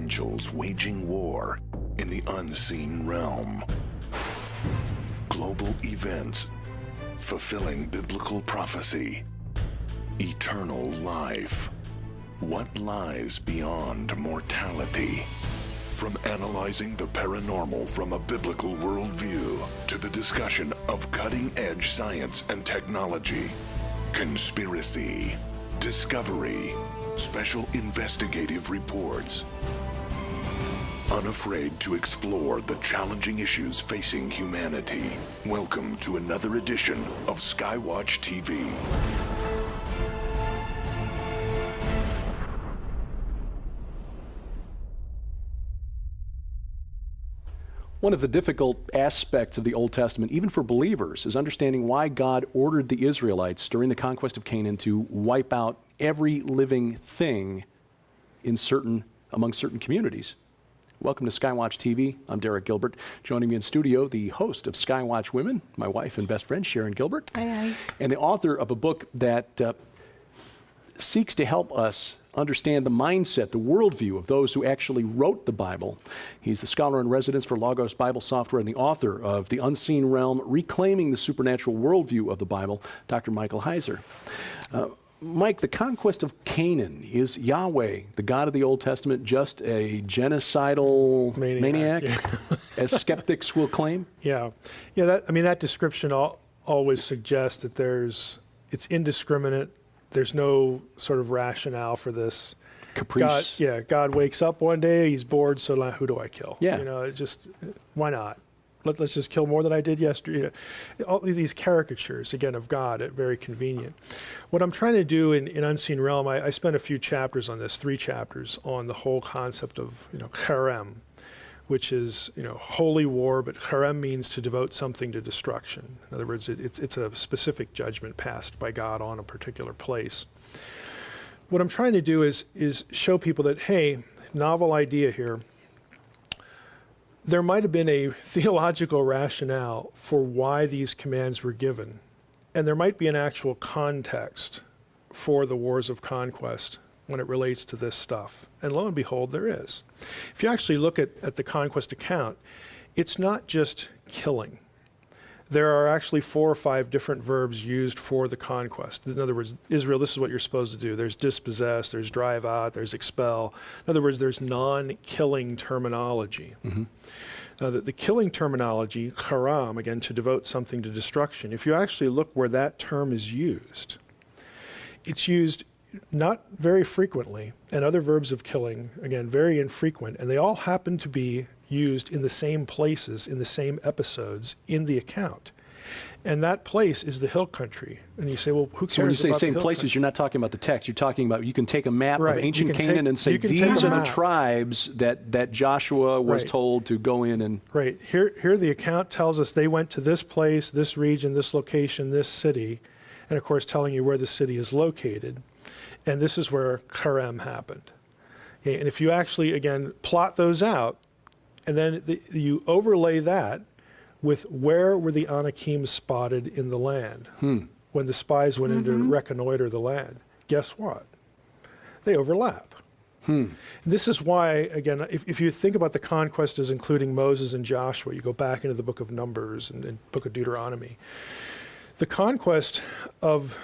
angels waging war in the unseen realm. Global events fulfilling biblical prophecy. Eternal life. What lies beyond mortality? From analyzing the paranormal from a biblical worldview to the discussion of cutting-edge science and technology, conspiracy, discovery, special investigative reports. Unafraid to explore the challenging issues facing humanity. Welcome to another edition of SkyWatchTV. One of the difficult aspects of the Old Testament, even for believers, is understanding why God ordered the Israelites during the conquest of Canaan to wipe out every living thing among certain communities. Welcome to SkyWatch TV. I'm Derek Gilbert. Joining me in studio, the host of Skywatch Women, my wife and best friend, Sharon Gilbert. Hi. And the author of a book that seeks to help us understand the mindset, the worldview of those who actually wrote the Bible. He's the scholar in residence for Logos Bible Software and the author of The Unseen Realm, Reclaiming the Supernatural Worldview of the Bible, Dr. Michael Heiser. Mike, the conquest of Canaan, is Yahweh, the God of the Old Testament, just a genocidal maniac yeah. as skeptics will claim? Yeah. That description always suggests that it's indiscriminate. There's no sort of rationale for this. Caprice. God wakes up one day, he's bored, so who do I kill? Yeah. Why not? Let's just kill more than I did yesterday. All these caricatures, again, of God, very convenient. What I'm trying to do in Unseen Realm, I spent a few chapters on this, 3 chapters, on the whole concept of, harem, which is, holy war, but harem means to devote something to destruction. In other words, it's a specific judgment passed by God on a particular place. What I'm trying to do is show people that, hey, novel idea here. There might have been a theological rationale for why these commands were given, and there might be an actual context for the wars of conquest when it relates to this stuff. And lo and behold, there is. If you actually look at the conquest account, it's not just killing. There are actually 4 or 5 different verbs used for the conquest. In other words, Israel, this is what you're supposed to do. There's dispossess, there's drive out, there's expel. In other words, there's non-killing terminology. Mm-hmm. Now, the killing terminology, haram, again, to devote something to destruction, if you actually look where that term is used, it's used not very frequently, and other verbs of killing, again, very infrequent, and they all happen to be used in the same places, in the same episodes in the account. And that place is the hill country. And you say, well, who cares So when you say about same the hill places, country? you're not talking about the text. You're talking about, you can take a map Right. of ancient You can Canaan take- and say, you can these take a are the map. tribes that Joshua was Right. told to go in and... Right. Here the account tells us they went to this place, this region, this location, this city, and of course telling you where the city is located. And this is where harem happened. Okay, and if you actually, again, plot those out, and then you overlay that with where were the Anakim spotted in the land when the spies went in to reconnoiter the land. Guess what? They overlap. This is why, again, if you think about the conquest as including Moses and Joshua, you go back into the book of Numbers and book of Deuteronomy. The conquest of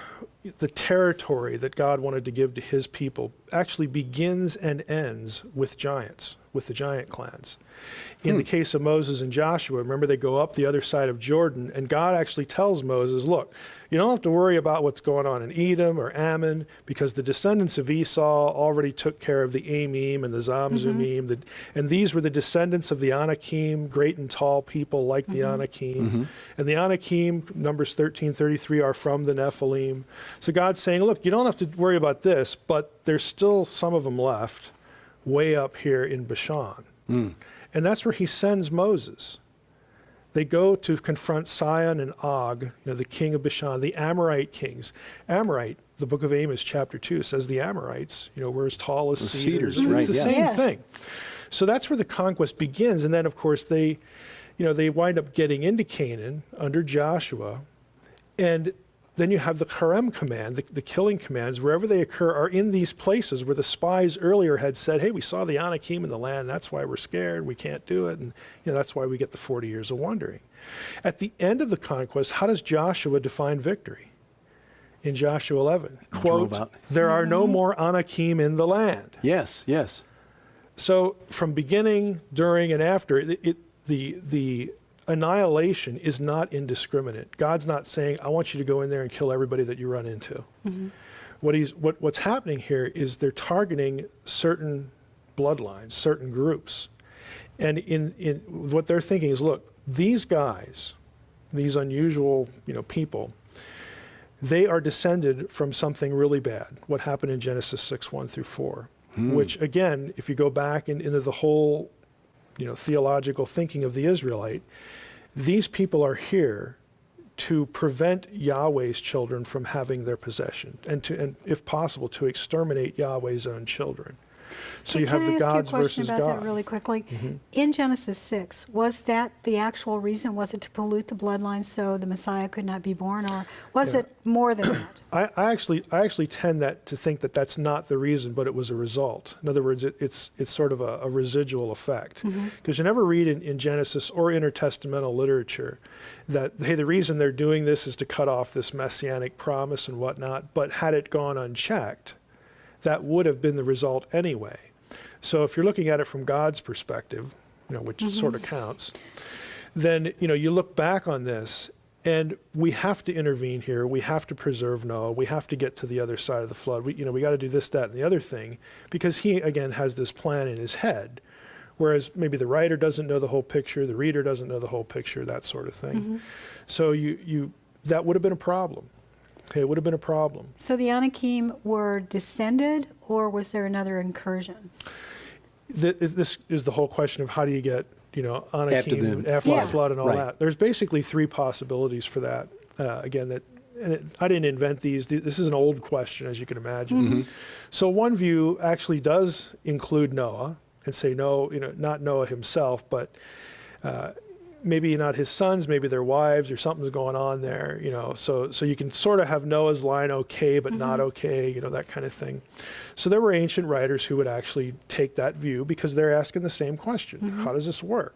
the territory that God wanted to give to his people actually begins and ends with giants, with the giant clans. In the case of Moses and Joshua, remember they go up the other side of Jordan, and God actually tells Moses, look, you don't have to worry about what's going on in Edom or Ammon, because the descendants of Esau already took care of the Amim and the Zamzumim, and these were the descendants of the Anakim, great and tall people like the Anakim. And the Anakim, Numbers 13:33, are from the Nephilim. So God's saying, look, you don't have to worry about this, but there's still some of them left way up here in Bashan. And that's where he sends Moses. They go to confront Sihon and Og, the king of Bashan, the Amorite kings. Amorite, the book of Amos, chapter 2, says the Amorites, were as tall as cedars. Cedars, right, It's the yeah. same Yes. thing. So that's where the conquest begins. And then, of course, they wind up getting into Canaan under Joshua. And then you have the Harem command, the killing commands, wherever they occur, are in these places where the spies earlier had said, hey, we saw the Anakim in the land, that's why we're scared, we can't do it, and that's why we get the 40 years of wandering. At the end of the conquest, how does Joshua define victory? In Joshua 11, quote, there are no more Anakim in the land. Yes, yes. So from beginning, during, and after, the annihilation is not indiscriminate. God's not saying, I want you to go in there and kill everybody that you run into. What's happening here is they're targeting certain bloodlines, certain groups. And in what they're thinking is, look, these guys, these unusual people, they are descended from something really bad, what happened in Genesis 6:1-4, which again, if you go back into the whole theological thinking of the Israelite, these people are here to prevent Yahweh's children from having their possession, and if possible, to exterminate Yahweh's own children. So you have the gods versus God. Can I ask you a question about that really quickly? In Genesis 6, was that the actual reason? Was it to pollute the bloodline so the Messiah could not be born, or was it more than that? I actually tend to think that that's not the reason, but it was a result. In other words, it's sort of a residual effect. Because you never read in Genesis or intertestamental literature that, hey, the reason they're doing this is to cut off this messianic promise and whatnot, but had it gone unchecked, that would have been the result anyway. So if you're looking at it from God's perspective, which sort of counts, then you look back on this, and we have to intervene here. We have to preserve Noah. We have to get to the other side of the flood. We got to do this, that, and the other thing, because he again has this plan in his head, whereas maybe the writer doesn't know the whole picture, the reader doesn't know the whole picture, that sort of thing. So that would have been a problem. Okay, it would have been a problem. So the Anakim were descended, or was there another incursion? This is the whole question of how do you get, Anakim after the flood and all that. There's basically three possibilities for that. I didn't invent these. This is an old question, as you can imagine. So one view actually does include Noah and say, no, not Noah himself, but maybe not his sons, maybe their wives, or something's going on there, so you can sort of have Noah's line okay, but not okay, that kind of thing. So there were ancient writers who would actually take that view because they're asking the same question. How does this work?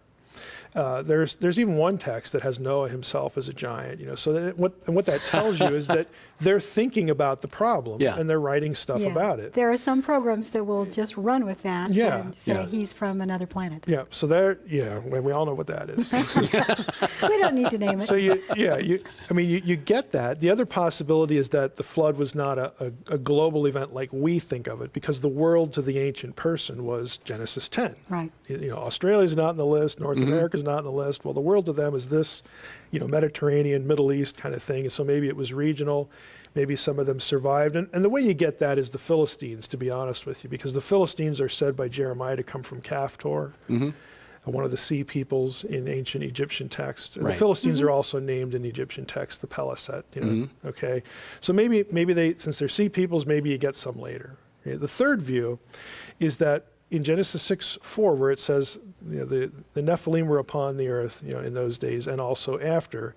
There's even one text that has Noah himself as a giant, so what that tells you is that they're thinking about the problem and they're writing stuff about it. There are some programs that will just run with that and say he's from another planet. So we all know what that is. We don't need to name it. So you get that. The other possibility is that the flood was not a global event like we think of it, because the world to the ancient person was Genesis 10. Right. Australia's not on the list, North America's not on the list. Well, the world to them is this, Mediterranean, Middle East kind of thing. And so maybe it was regional. Maybe some of them survived. And the way you get that is the Philistines, to be honest with you, because the Philistines are said by Jeremiah to come from Caphtor, one of the sea peoples in ancient Egyptian texts. And the Philistines are also named in Egyptian texts, the Peliset. Okay, so maybe they, since they're sea peoples, maybe you get some later. Okay? The third view is that in Genesis 6:4, where it says the Nephilim were upon the earth in those days and also after,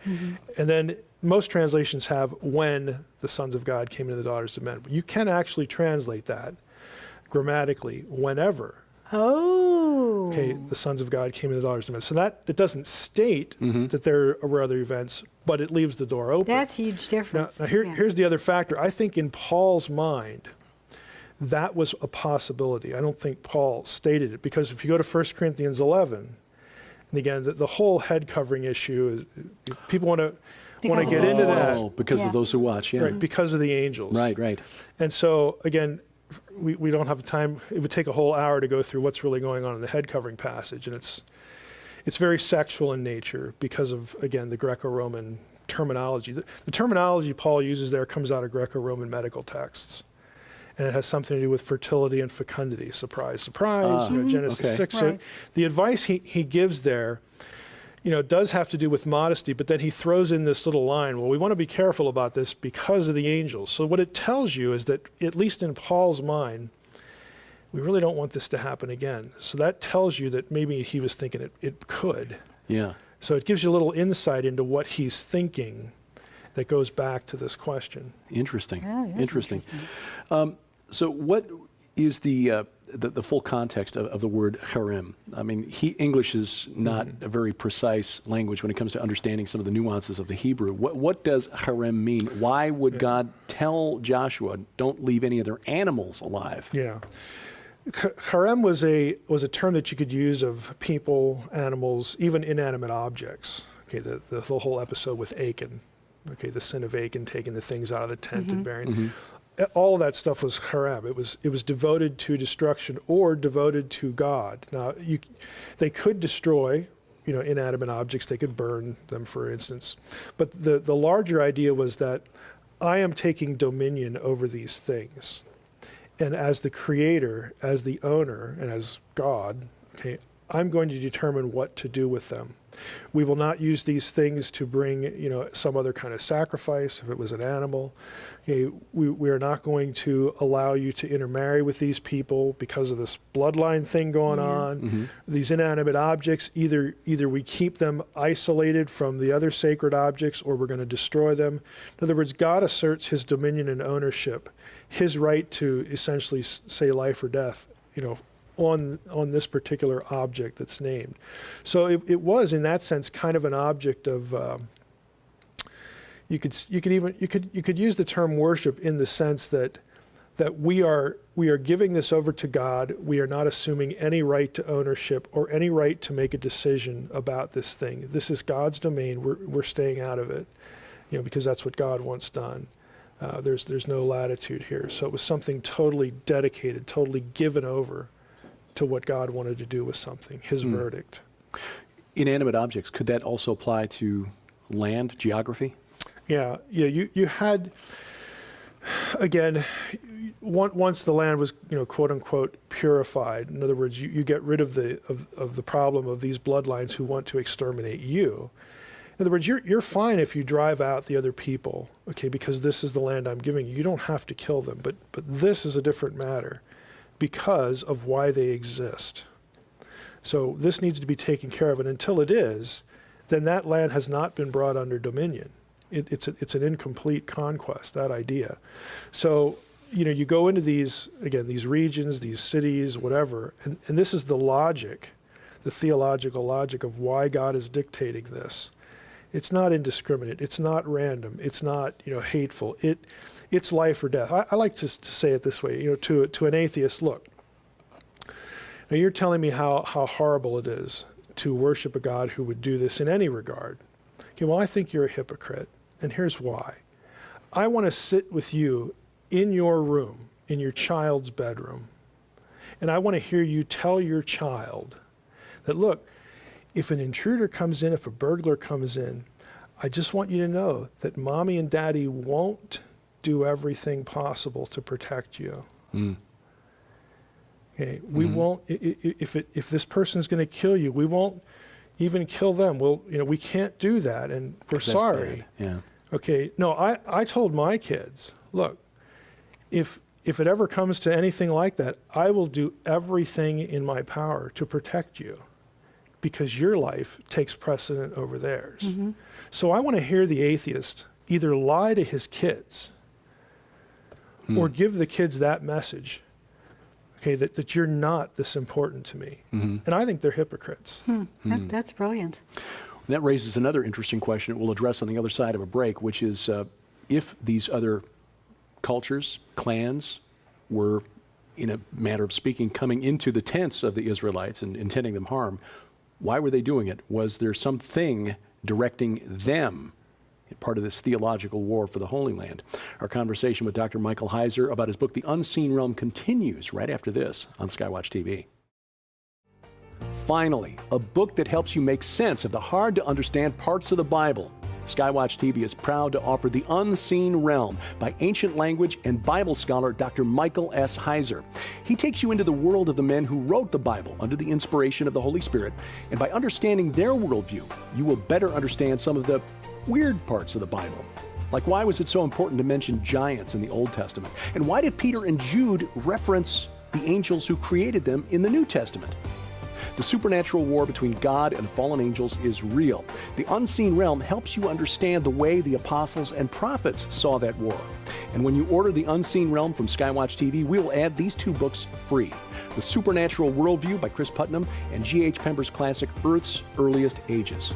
and then most translations have when the sons of God came into the daughters of men. But you can actually translate that grammatically whenever. Oh. Okay, the sons of God came into the daughters of men. So that it doesn't state that there were other events, but it leaves the door open. That's a huge difference. Now here's the other factor. I think in Paul's mind, that was a possibility. I don't think Paul stated it, because if you go to 1 Corinthians 11, and again, the whole head covering issue is, people want to get into that. Because of those who watch, Right, because of the angels. Right. And so, again, we don't have the time. It would take a whole hour to go through what's really going on in the head covering passage. And it's very sexual in nature because of, again, the Greco-Roman terminology. The terminology Paul uses there comes out of Greco-Roman medical texts. And it has something to do with fertility and fecundity. Surprise, surprise, Genesis 6. Right. So the advice he gives there, does have to do with modesty, but then he throws in this little line, well, we want to be careful about this because of the angels. So what it tells you is that, at least in Paul's mind, we really don't want this to happen again. So that tells you that maybe he was thinking it could. Yeah. So it gives you a little insight into what he's thinking, It goes back to this question. Interesting. Yeah, it is Interesting. So what is the full context of the word harem? I mean, English is not a very precise language when it comes to understanding some of the nuances of the Hebrew. What does harem mean? Why would God tell Joshua, don't leave any of their animals alive? Yeah. Harem was a term that you could use of people, animals, even inanimate objects. Okay, the whole episode with Achan. Okay, the sin of Achan, taking the things out of the tent and burying. All of that stuff was harem. It was devoted to destruction or devoted to God. Now, they could destroy, inanimate objects. They could burn them, for instance. But the larger idea was that I am taking dominion over these things. And as the creator, as the owner, and as God, okay, I'm going to determine what to do with them. We will not use these things to bring, some other kind of sacrifice, if it was an animal. Okay, we are not going to allow you to intermarry with these people because of this bloodline thing going on. These inanimate objects, either we keep them isolated from the other sacred objects, or we're going to destroy them. In other words, God asserts his dominion and ownership, his right to essentially say life or death, on this particular object that's named. So it was, in that sense, kind of an object of you could use the term worship in the sense that we are giving this over to God. We are not assuming any right to ownership or any right to make a decision about this thing. This is God's domain. We're staying out of it, because that's what God wants done. There's no latitude here. So it was something totally dedicated, totally given over to what God wanted to do with something, his verdict. Inanimate objects, could that also apply to land, geography? Yeah, you had, again, once the land was, quote unquote, purified. In other words, you get rid of the problem of these bloodlines who want to exterminate you. In other words, you're fine if you drive out the other people, okay, because this is the land I'm giving you. You don't have to kill them, but this is a different matter because of why they exist. So this needs to be taken care of, and until it is, then that land has not been brought under dominion. It's an incomplete conquest, that idea. So, you go into these regions, these cities, whatever, and this is the logic, the theological logic of why God is dictating this. It's not indiscriminate. It's not random. It's not, hateful. It's life or death. I like to say it this way, to an atheist, look, now you're telling me how horrible it is to worship a God who would do this in any regard. Okay, well, I think you're a hypocrite, and here's why. I want to sit with you in your room, in your child's bedroom, and I want to hear you tell your child that, look, if an intruder comes in, if a burglar comes in, I just want you to know that mommy and daddy won't do everything possible to protect you. Okay, we won't, if this person's going to kill you, we won't even kill them. We can't do that, and we're sorry. Yeah. Okay, no, I told my kids, look, if it ever comes to anything like that, I will do everything in my power to protect you, because your life takes precedent over theirs. So I want to hear the atheist either lie to his kids or give the kids that message, okay, that you're not this important to me. And I think they're hypocrites. That's brilliant. And that raises another interesting question that we'll address on the other side of a break, which is if these other cultures, clans, were, in a matter of speaking, coming into the tents of the Israelites and intending them harm, why were they doing it? Was there something directing them, part of this theological war for the Holy Land? Our conversation with Dr. Michael Heiser about his book, The Unseen Realm, continues right after this on SkyWatch TV. Finally, a book that helps you make sense of the hard-to-understand parts of the Bible. SkyWatch TV is proud to offer The Unseen Realm by ancient language and Bible scholar Dr. Michael S. Heiser. He takes you into the world of the men who wrote the Bible under the inspiration of the Holy Spirit, and by understanding their worldview, you will better understand some of the weird parts of the Bible. Like, why was it so important to mention giants in the Old Testament? And why did Peter and Jude reference the angels who created them in the New Testament? The supernatural war between God and the fallen angels is real. The Unseen Realm helps you understand the way the apostles and prophets saw that war. And when you order The Unseen Realm from SkyWatch TV, we will add these 2 books free. The Supernatural Worldview by Chris Putnam and G.H. Pember's classic Earth's Earliest Ages.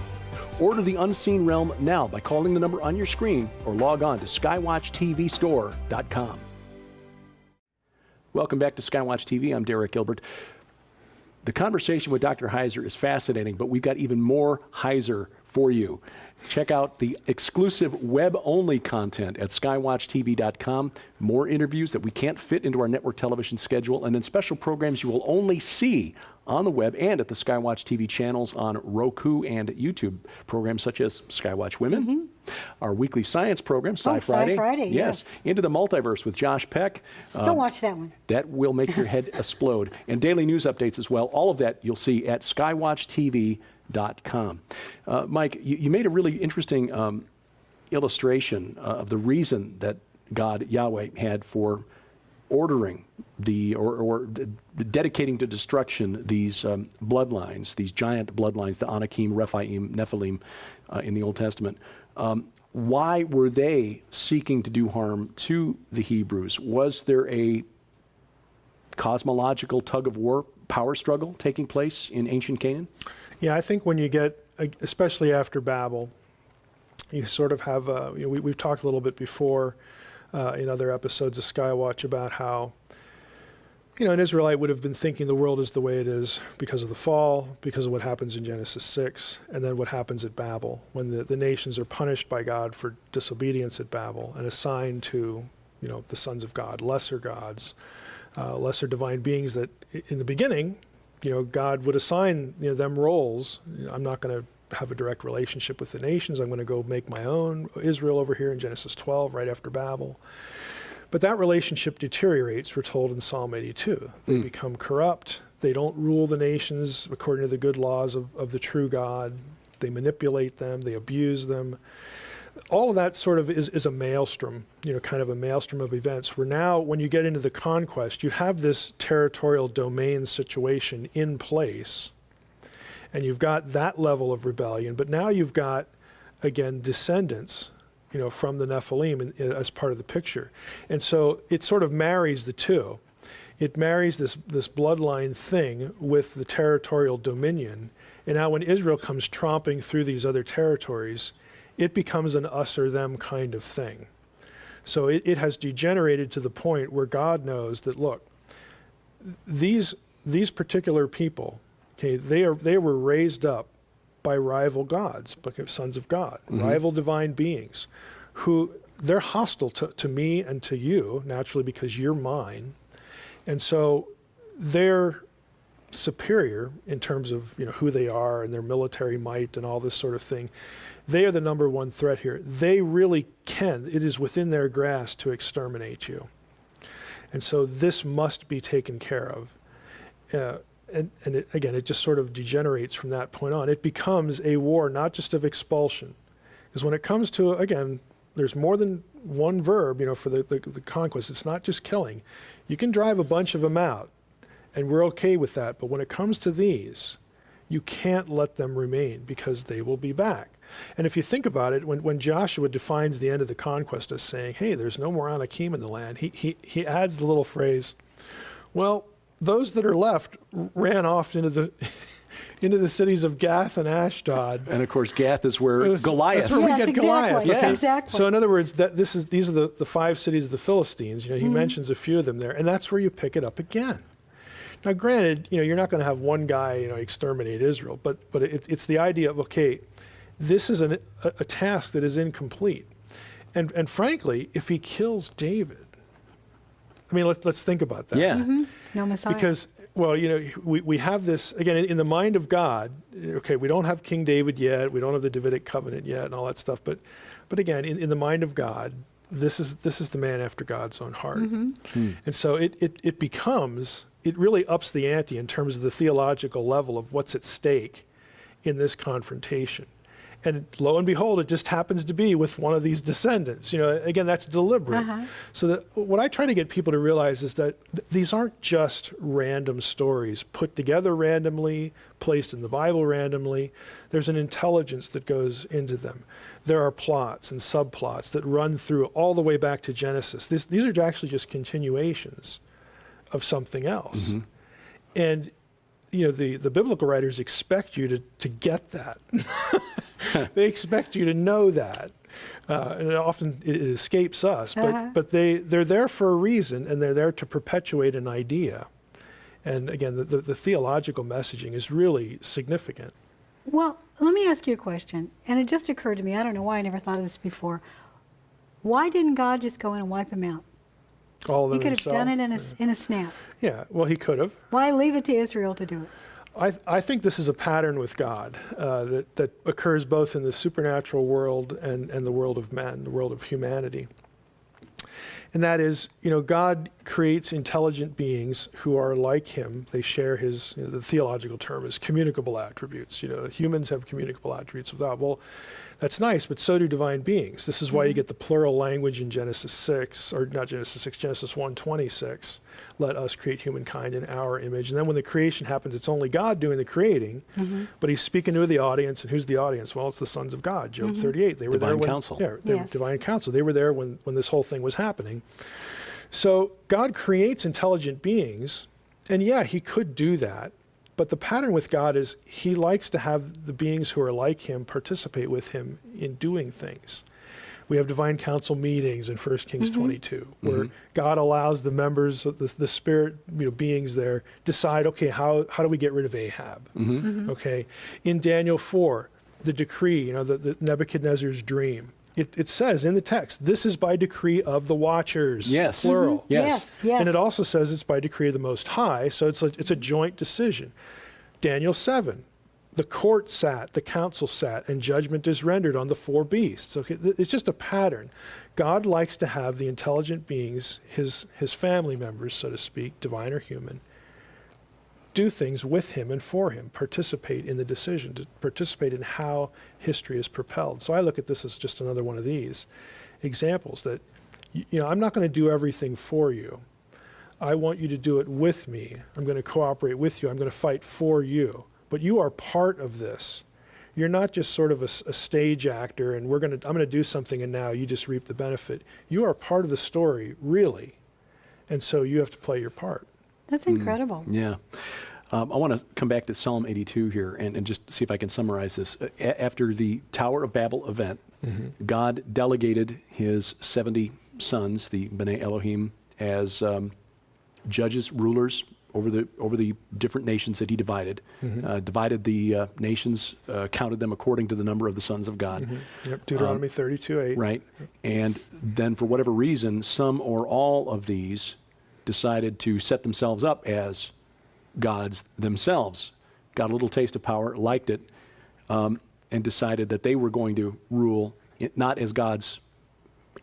Order The Unseen Realm now by calling the number on your screen or log on to skywatchtvstore.com. Welcome back to SkyWatch TV. I'm Derek Gilbert. The conversation with Dr. Heiser is fascinating, but we've got even more Heiser for you. Check out the exclusive web-only content at skywatchtv.com. More interviews that we can't fit into our network television schedule, and then special programs you will only see on the web and at the SkyWatch TV channels on Roku and YouTube. Programs such as Skywatch Women, our weekly science program, Sci-Friday. Sci-Friday, yes. Into the Multiverse with Josh Peck. Don't watch that one. That will make your head explode. And daily news updates as well. All of that you'll see at skywatchtv.com. Mike, you made a really interesting illustration of the reason that God, Yahweh, had for ordering or dedicating to destruction these bloodlines, these giant bloodlines, the Anakim, Rephaim, Nephilim in the Old Testament. Why were they seeking to do harm to the Hebrews? Was there a cosmological tug of war, power struggle taking place in ancient Canaan? Yeah, I think when you get, especially after Babel, you sort of have, we've talked a little bit before in other episodes of Skywatch about how, an Israelite would have been thinking the world is the way it is because of the fall, because of what happens in Genesis 6, and then what happens at Babel, when the nations are punished by God for disobedience at Babel and assigned to, the sons of God, lesser gods, lesser divine beings that in the beginning, God would assign them roles. I'm not going to have a direct relationship with the nations. I'm going to go make my own Israel over here in Genesis 12, right after Babel. But that relationship deteriorates, we're told in Psalm 82. They become corrupt. They don't rule the nations according to the good laws of the true God. They manipulate them. They abuse them. All of that sort of is a maelstrom, kind of a maelstrom of events, where now when you get into the conquest, you have this territorial domain situation in place, and you've got that level of rebellion, but now you've got, again, descendants, from the Nephilim as part of the picture. And so it sort of marries the two. It marries this bloodline thing with the territorial dominion, and now when Israel comes tromping through these other territories, it becomes an us or them kind of thing. So it has degenerated to the point where God knows that, look, these particular people, okay, they were raised up by rival gods, sons of God, rival divine beings, who they're hostile to me and to you, naturally, because you're mine. And so they're superior in terms of who they are and their military might and all this sort of thing. They are the number one threat here. They really can. It is within their grasp to exterminate you. And so this must be taken care of. And it just sort of degenerates from that point on. It becomes a war not just of expulsion. Because when it comes to, again, there's more than one verb, for the conquest. It's not just killing. You can drive a bunch of them out, and we're okay with that. But when it comes to these, you can't let them remain because they will be back. And if you think about it, when Joshua defines the end of the conquest as saying, hey, there's no more Anakim in the land, he adds the little phrase, well, those that are left ran off into the cities of Gath and Ashdod. And of course, Gath is where Goliath. That's where we get Goliath. Yeah, Okay? exactly. So in other words, these are the 5 cities of the Philistines. He mentions a few of them there, and that's where you pick it up again. Now, granted, you're not going to have one guy, exterminate Israel, but it's the idea of, okay, this is a task that is incomplete, and frankly, if he kills David, I mean, let's think about that. Yeah. No Messiah. Because, well, we have this, again, in the mind of God, okay, we don't have King David yet, we don't have the Davidic covenant yet and all that stuff, but again, in the mind of God, this is the man after God's own heart. And so it becomes, it really ups the ante in terms of the theological level of what's at stake in this confrontation. And lo and behold, it just happens to be with one of these descendants. Again, that's deliberate. So that what I try to get people to realize is that these aren't just random stories put together randomly, placed in the Bible randomly. There's an intelligence that goes into them. There are plots and subplots that run through all the way back to Genesis. These are actually just continuations of something else. And the biblical writers expect you to get that. They expect you to know that. And often it escapes us, but they're there for a reason, and they're there to perpetuate an idea. And again, the theological messaging is really significant. Well, let me ask you a question. And it just occurred to me, I don't know why I never thought of this before. Why didn't God just go in and wipe them out? All of them He could have done it in a snap. Yeah, well, he could have. Why leave it to Israel to do it? I think this is a pattern with God that occurs both in the supernatural world and the world of men, the world of humanity. And that is, God creates intelligent beings who are like him. They share his, the theological term is communicable attributes. Humans have communicable attributes without. Well, that's nice, but so do divine beings. This is why you get the plural language in Genesis 6, or not Genesis 6, Genesis 1:26. Let us create humankind in our image. And then when the creation happens, it's only God doing the creating, but he's speaking to the audience. And who's the audience? Well, it's the sons of God, Job 38. They were divine there when, counsel. Yeah, Yes. divine counsel. They were there when this whole thing was happening. So God creates intelligent beings, and yeah, he could do that. But the pattern with God is he likes to have the beings who are like him participate with him in doing things. We have divine council meetings in 1 Kings 22, where God allows the members of the spirit beings there decide, okay, how do we get rid of Ahab? Okay. In Daniel 4, the decree, the Nebuchadnezzar's dream. It says in the text, this is by decree of the watchers, Yes. plural. Yes. Yes. And it also says it's by decree of the Most High, so it's a joint decision. Daniel 7, the court sat, the council sat, and judgment is rendered on the four beasts. Okay, it's just a pattern. God likes to have the intelligent beings, his family members, so to speak, divine or human, do things with him and for him, participate in the decision, to participate in how history is propelled. So I look at this as just another one of these examples that, I'm not going to do everything for you. I want you to do it with me. I'm going to cooperate with you. I'm going to fight for you. But you are part of this. You're not just sort of a stage actor and I'm going to do something and now you just reap the benefit. You are part of the story, really. And so you have to play your part. That's incredible. Yeah. I want to come back to Psalm 82 here and just see if I can summarize this. After the Tower of Babel event, God delegated his 70 sons, the B'nai Elohim, as judges, rulers over the different nations that he divided. Divided the nations, counted them according to the number of the sons of God. Yep. Deuteronomy 32:8. Right. And then for whatever reason, some or all of these decided to set themselves up as gods themselves, got a little taste of power, liked it, and decided that they were going to rule not as God's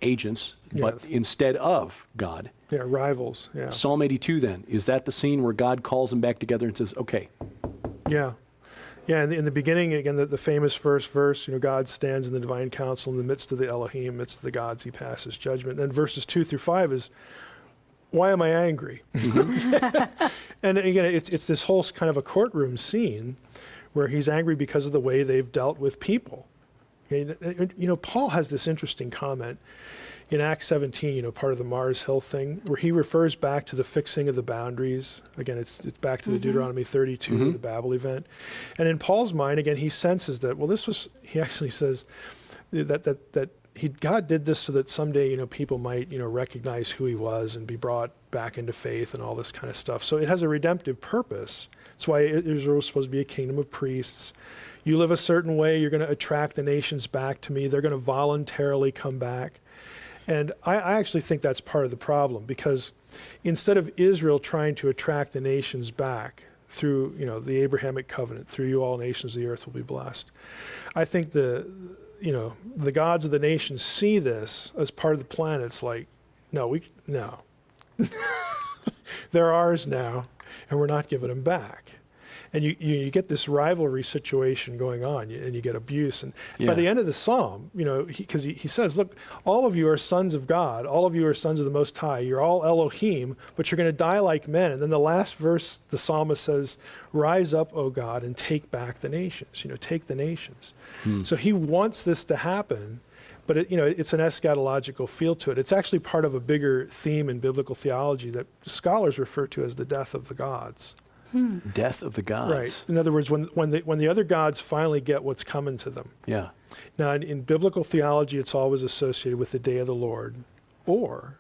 agents, but instead of God. Yeah, rivals. Yeah. Psalm 82 then, is that the scene where God calls them back together and says, okay. Yeah. Yeah, in the beginning, again, the famous first verse, God stands in the divine council in the midst of the Elohim, midst of the gods, he passes judgment. Then verses 2-5 is, why am I angry? And again, it's this whole kind of a courtroom scene where he's angry because of the way they've dealt with people. Paul has this interesting comment in Acts 17, part of the Mars Hill thing, where he refers back to the fixing of the boundaries. Again, it's back to the Deuteronomy 32, the Babel event. And in Paul's mind, again, he senses that, he actually says that God did this so that someday, people might, recognize who he was and be brought back into faith and all this kind of stuff. So it has a redemptive purpose. That's why Israel was supposed to be a kingdom of priests. You live a certain way, you're going to attract the nations back to me. They're going to voluntarily come back. And I actually think that's part of the problem, because instead of Israel trying to attract the nations back through, the Abrahamic covenant, through you all nations of the earth will be blessed, I think the gods of the nations see this as part of the plan. It's like, no. They're ours now, and we're not giving them back. And you get this rivalry situation going on, and you get abuse. And Yeah. by the end of the psalm, because he says, look, all of you are sons of God. All of you are sons of the Most High. You're all Elohim, but you're going to die like men. And then the last verse, the psalmist says, rise up, O God, and take back the nations. Take the nations. So he wants this to happen, but it's an eschatological feel to it. It's actually part of a bigger theme in biblical theology that scholars refer to as the death of the gods. Death of the gods. Right. In other words, when the other gods finally get what's coming to them. Yeah. Now, in biblical theology, it's always associated with the day of the Lord, or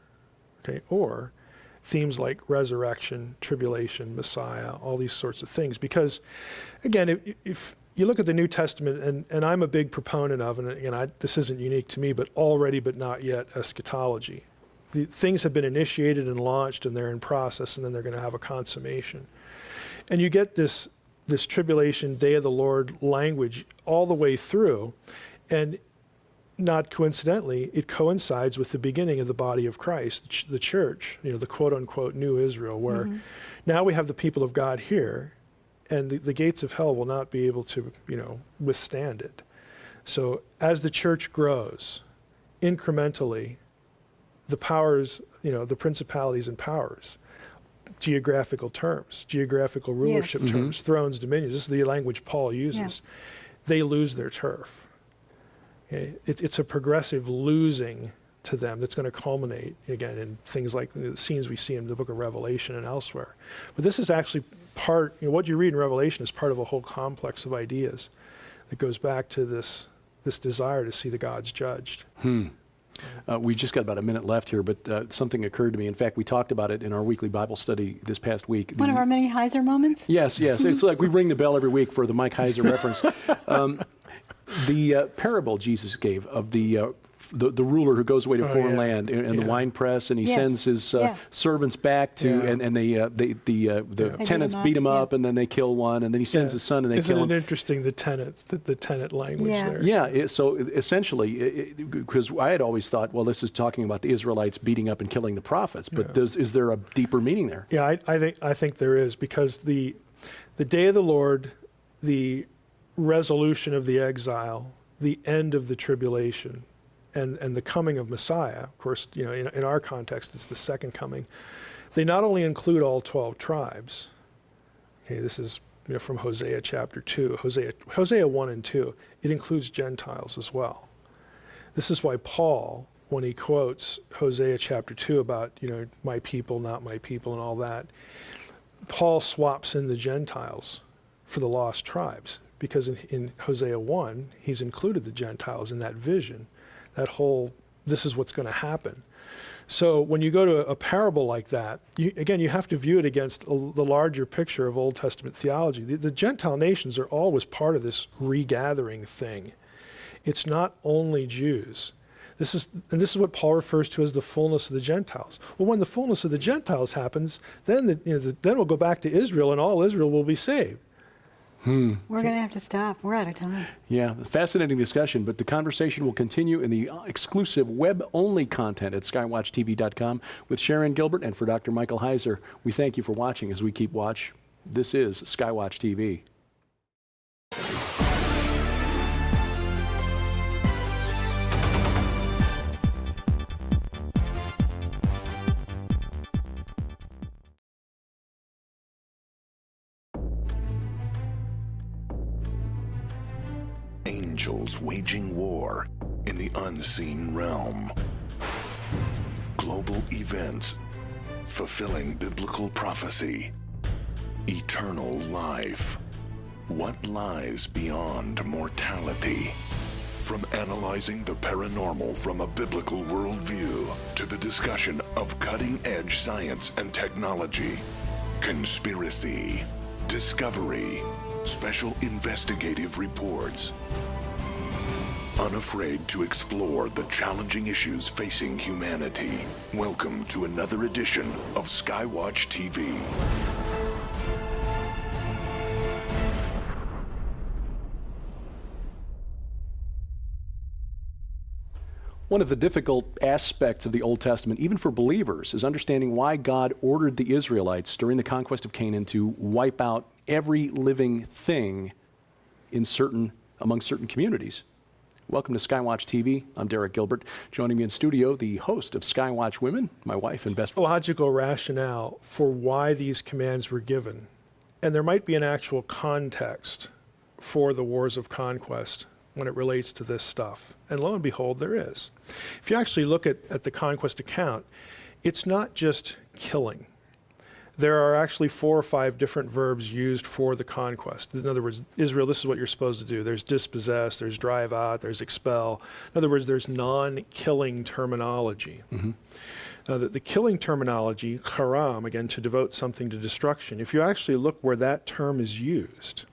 themes like resurrection, tribulation, Messiah, all these sorts of things. Because, again, if you look at the New Testament, and I'm a big proponent of, and again, this isn't unique to me, but already but not yet eschatology. Things have been initiated and launched, and they're in process, and then they're going to have a consummation. And you get this tribulation, day of the Lord language all the way through. And not coincidentally, it coincides with the beginning of the body of Christ, the church, the quote unquote new Israel, where now we have the people of God here, and the gates of hell will not be able to, withstand it. So as the church grows, incrementally, the powers, the principalities and powers, geographical terms, geographical rulership terms, thrones, dominions. This is the language Paul uses. Yeah. They lose their turf. Okay? It's a progressive losing to them that's going to culminate, again, in things like the scenes we see in the book of Revelation and elsewhere. But this is actually part, what you read in Revelation is part of a whole complex of ideas that goes back to this desire to see the gods judged. We just got about a minute left here, but something occurred to me. In fact, we talked about it in our weekly Bible study this past week. One of our many Heiser moments? Yes. It's like we ring the bell every week for the Mike Heiser reference. The parable Jesus gave of the ruler who goes away to foreign land in the wine press, and he sends his servants back to, and the tenants beat him up, and then they kill one, and then he sends his son, and they kill him. Isn't it interesting, the tenant language there? Yeah, so essentially, because I had always thought, well, this is talking about the Israelites beating up and killing the prophets, but is there a deeper meaning there? Yeah, I think there is, because the day of the Lord, the resolution of the exile, the end of the tribulation, and the coming of Messiah, of course, in our context, it's the second coming. They not only include all 12 tribes. Okay, this is from Hosea chapter 2, Hosea 1 and 2. It includes Gentiles as well. This is why Paul, when he quotes Hosea chapter 2 about, my people, not my people, and all that, Paul swaps in the Gentiles for the lost tribes, because in Hosea 1, he's included the Gentiles in that vision. That whole, this is what's going to happen. So when you go to a parable like that, you have to view it against the larger picture of Old Testament theology. The Gentile nations are always part of this regathering thing. It's not only Jews. This is what Paul refers to as the fullness of the Gentiles. Well, when the fullness of the Gentiles happens, then we'll go back to Israel, and all Israel will be saved. We're going to have to stop. We're out of time. Yeah, fascinating discussion, but the conversation will continue in the exclusive web-only content at skywatchtv.com with Sharon Gilbert, and for Dr. Michael Heiser. We thank you for watching as we keep watch. This is SkyWatch TV. Angels waging war in the unseen realm. Global events fulfilling biblical prophecy. Eternal life. What lies beyond mortality? From analyzing the paranormal from a biblical worldview to the discussion of cutting-edge science and technology. Conspiracy. Discovery. Special investigative reports. Unafraid to explore the challenging issues facing humanity. Welcome to another edition of SkyWatch TV. One of the difficult aspects of the Old Testament, even for believers, is understanding why God ordered the Israelites during the conquest of Canaan to wipe out every living thing among certain communities. Welcome to SkyWatch TV. I'm Derek Gilbert. Joining me in studio, the host of SkyWatch Women, my wife and best friend. Logical rationale for why these commands were given. And there might be an actual context for the wars of conquest when it relates to this stuff. And lo and behold, there is. If you actually look at the conquest account, it's not just killing. There are actually 4 or 5 different verbs used for the conquest. In other words, Israel, this is what you're supposed to do. There's dispossess, there's drive out, there's expel. In other words, there's non-killing terminology. Mm-hmm. Now, the killing terminology, haram, again, to devote something to destruction, if you actually look where that term is used,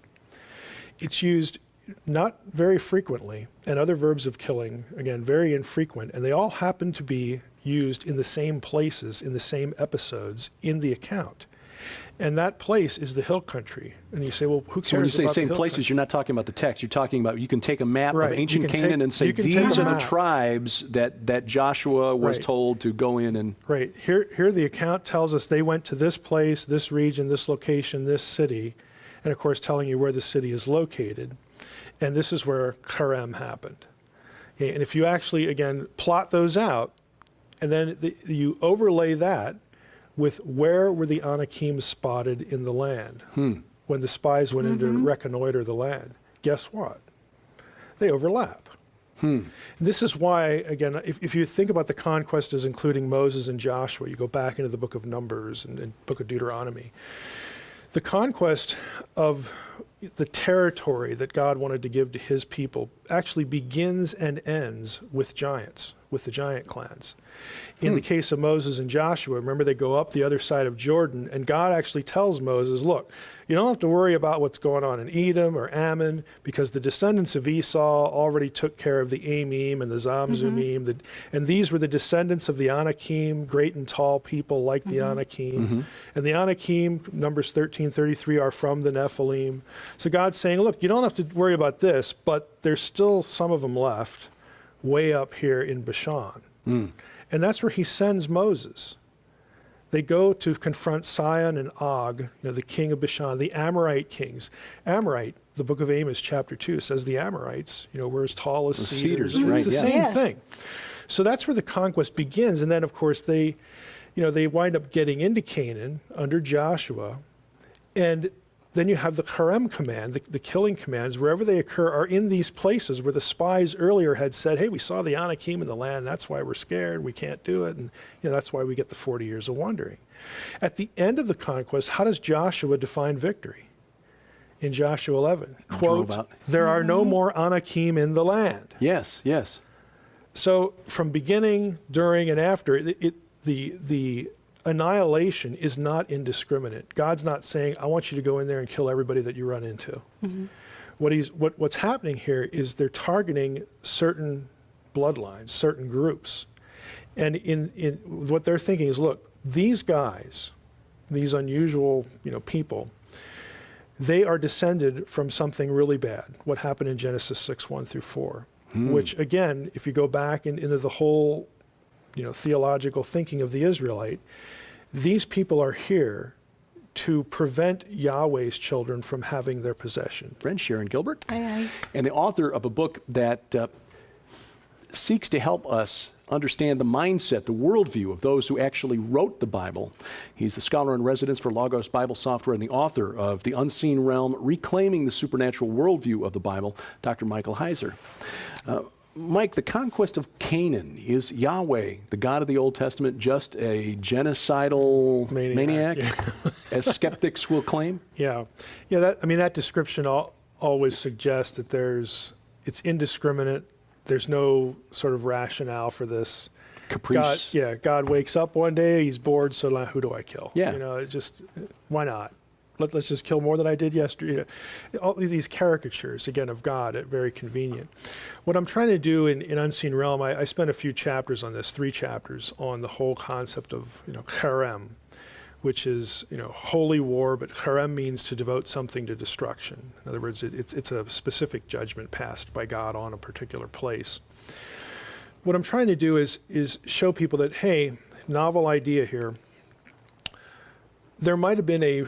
it's used not very frequently, and other verbs of killing, again, very infrequent, and they all happen to be used in the same places, in the same episodes in the account. And that place is the hill country. And you say, well, who cares? So when you say about same the hill places, country? you're not talking about the text. You're talking about, you can take a map Right. of ancient You can Canaan take- and say, you can take these a are the map. tribes that Joshua was Right. told to go in and... Right. Here the account tells us they went to this place, this region, this location, this city, and of course telling you where the city is located. And this is where Harem happened. Okay, and if you actually, again, plot those out, and then you overlay that with where were the Anakim spotted in the land when the spies went in to reconnoiter the land, guess what? They overlap. This is why, again, if you think about the conquest as including Moses and Joshua, you go back into the book of Numbers and book of Deuteronomy, the conquest of the territory that God wanted to give to his people actually begins and ends with giants, with the giant clans. In the case of Moses and Joshua, remember they go up the other side of Jordan, and God actually tells Moses, look, you don't have to worry about what's going on in Edom or Ammon, because the descendants of Esau already took care of the Amim and the Zamzumim, and these were the descendants of the Anakim, great and tall people like the Anakim. And the Anakim, Numbers 13:33, are from the Nephilim. So God's saying, look, you don't have to worry about this, but there's still some of them left way up here in Bashan. And that's where he sends Moses. They go to confront Sihon and Og, the king of Bashan, the Amorite kings. Amorite, the book of Amos, chapter 2, says the Amorites, were as tall as cedars. cedars, right, It's the yeah. same Yes. thing. So that's where the conquest begins. And then, of course, they wind up getting into Canaan under Joshua. And then you have the Harem command, the killing commands, wherever they occur, are in these places where the spies earlier had said, hey, we saw the Anakim in the land, that's why we're scared, we can't do it, and that's why we get the 40 years of wandering. At the end of the conquest, how does Joshua define victory? In Joshua 11, quote, there are no more Anakim in the land. Yes, yes. So from beginning, during, and after, the annihilation is not indiscriminate. God's not saying, I want you to go in there and kill everybody that you run into. What's happening here is they're targeting certain bloodlines, certain groups. And in what they're thinking is, look, these guys, these unusual people, they are descended from something really bad, what happened in Genesis 6:1-4, which again, if you go back into the whole theological thinking of the Israelite, these people are here to prevent Yahweh's children from having their possession. Friend Sharon Gilbert, Aye. and the author of a book that seeks to help us understand the mindset, the worldview of those who actually wrote the Bible. He's the scholar in residence for Logos Bible Software and the author of The Unseen Realm, Reclaiming the Supernatural Worldview of the Bible, Dr. Michael Heiser. Mike, the conquest of Canaan, is Yahweh, the God of the Old Testament, just a genocidal maniac as skeptics will claim? Yeah. That description always suggests that it's indiscriminate. There's no sort of rationale for this. Caprice. God wakes up one day, he's bored, so now who do I kill? Yeah. Why not? Let's just kill more than I did yesterday. All these caricatures, again, of God, very convenient. What I'm trying to do in Unseen Realm, I spent a few chapters on this, 3 chapters, on the whole concept of, harem, which is, holy war, but harem means to devote something to destruction. In other words, it's a specific judgment passed by God on a particular place. what I'm trying to do is show people that, hey, novel idea here. There might have been a